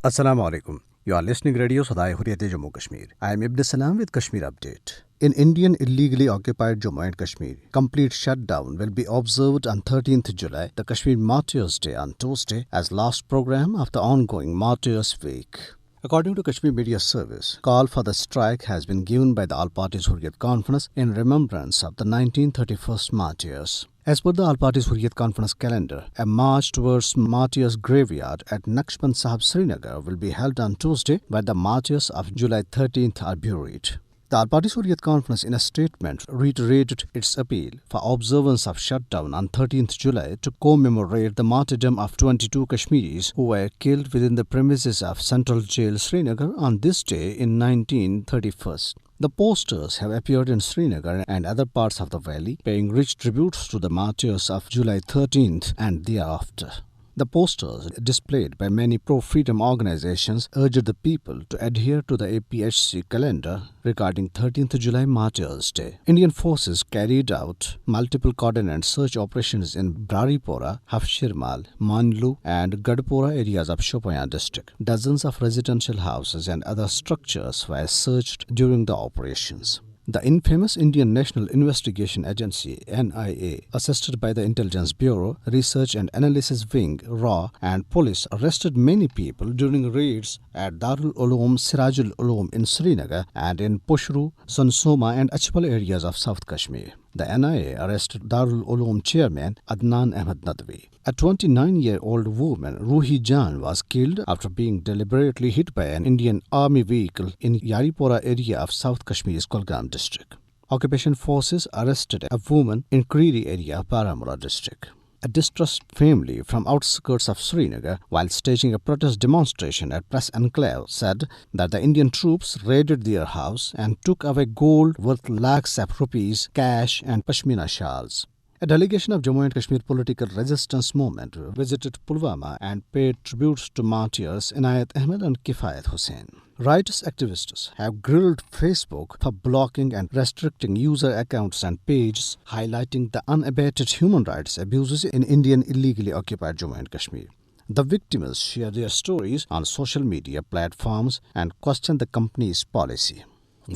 Assalamu alaikum. You are listening Radio Sadaye, Hurriyet, Jammu, Kashmir. I am Ibn Salam with Kashmir Update. In Indian illegally occupied Jammu and Kashmir, complete shutdown will be observed on 13th July, the Kashmir Martyrs' Day on Tuesday, as last program of the ongoing Martyrs' Week. According to Kashmir Media Service, call for the strike has been given by the All Parties Hurriyat Conference in remembrance of the 1931st martyrs. As per the All Parties Hurriyat Conference calendar, a march towards Martyrs' Graveyard at Naqshband Sahib, Srinagar will be held on Tuesday, where the martyrs of July 13th are buried. The All Parties Hurriyat Conference in a statement reiterated its appeal for observance of shutdown on 13th July to commemorate the martyrdom of 22 Kashmiris who were killed within the premises of Central Jail, Srinagar on this day in 1931. The posters have appeared in Srinagar and other parts of the valley, paying rich tributes to the martyrs of July 13th and thereafter. The posters, displayed by many pro-freedom organizations, urged the people to adhere to the APHC calendar regarding 13th July Martyrs' Day. Indian forces carried out multiple coordinate search operations in Braripora, Hafshirmal, Manlu and Gadpura areas of Shopian district. Dozens of residential houses and other structures were searched during the operations. The infamous Indian National Investigation Agency (NIA), assisted by the Intelligence Bureau, Research and Analysis Wing (RAW) and police, arrested many people during raids at Darul Uloom Sirajul Uloom in Srinagar and in Pushru, Sunsoma and Achbal areas of South Kashmir. The NIA arrested Darul Uloom chairman Adnan Ahmed Nadwi. A 29-year-old woman, Ruhi Jan, was killed after being deliberately hit by an Indian Army vehicle in Yaripora area of South Kashmir's Kulgam district. Occupation forces arrested a woman in Creedy area of Baramulla district. A distressed family from outskirts of Srinagar, while staging a protest demonstration at Press Enclave, said that the Indian troops raided their house and took away gold worth lakhs of rupees, cash and pashmina shawls. A delegation of Jammu and Kashmir political resistance movement visited Pulwama and paid tributes to martyrs Inayat Ahmed and Kifayat Hussain. Righteous activists have grilled Facebook for blocking and restricting user accounts and pages highlighting the unabated human rights abuses in Indian illegally occupied Jammu and Kashmir. The victims share their stories on social media platforms and question the company's policy.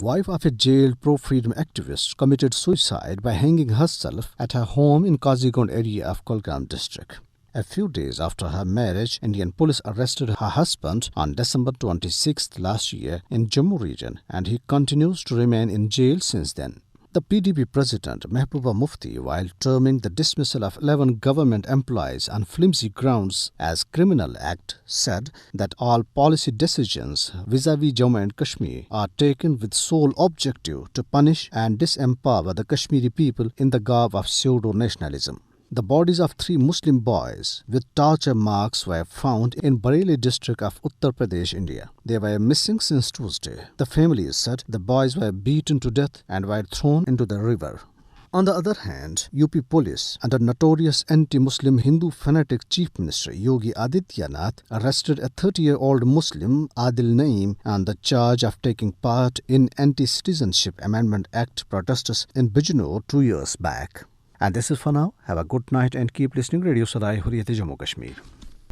Wife of a jailed pro-freedom activist committed suicide by hanging herself at her home in Kazigond area of Kulgam district. A few days after her marriage, Indian police arrested her husband on December 26th last year in Jammu region, and he continues to remain in jail since then. The PDP president, Mehbooba Mufti, while terming the dismissal of 11 government employees on flimsy grounds as criminal act, said that all policy decisions vis-à-vis Jammu and Kashmir are taken with sole objective to punish and disempower the Kashmiri people in the garb of pseudo-nationalism. The bodies of 3 Muslim boys with torture marks were found in Bareilly district of Uttar Pradesh, India. They were missing since Tuesday. The families said the boys were beaten to death and were thrown into the river. On the other hand, UP police, under notorious anti-Muslim Hindu fanatic Chief Minister Yogi Adityanath, arrested a 30-year-old Muslim, Adil Naeem, on the charge of taking part in Anti-Citizenship Amendment Act protesters in Bijnor 2 years back. And this is for now. Have a good night and keep listening Radio Sadaye, Hurriyet, Jammu, Kashmir.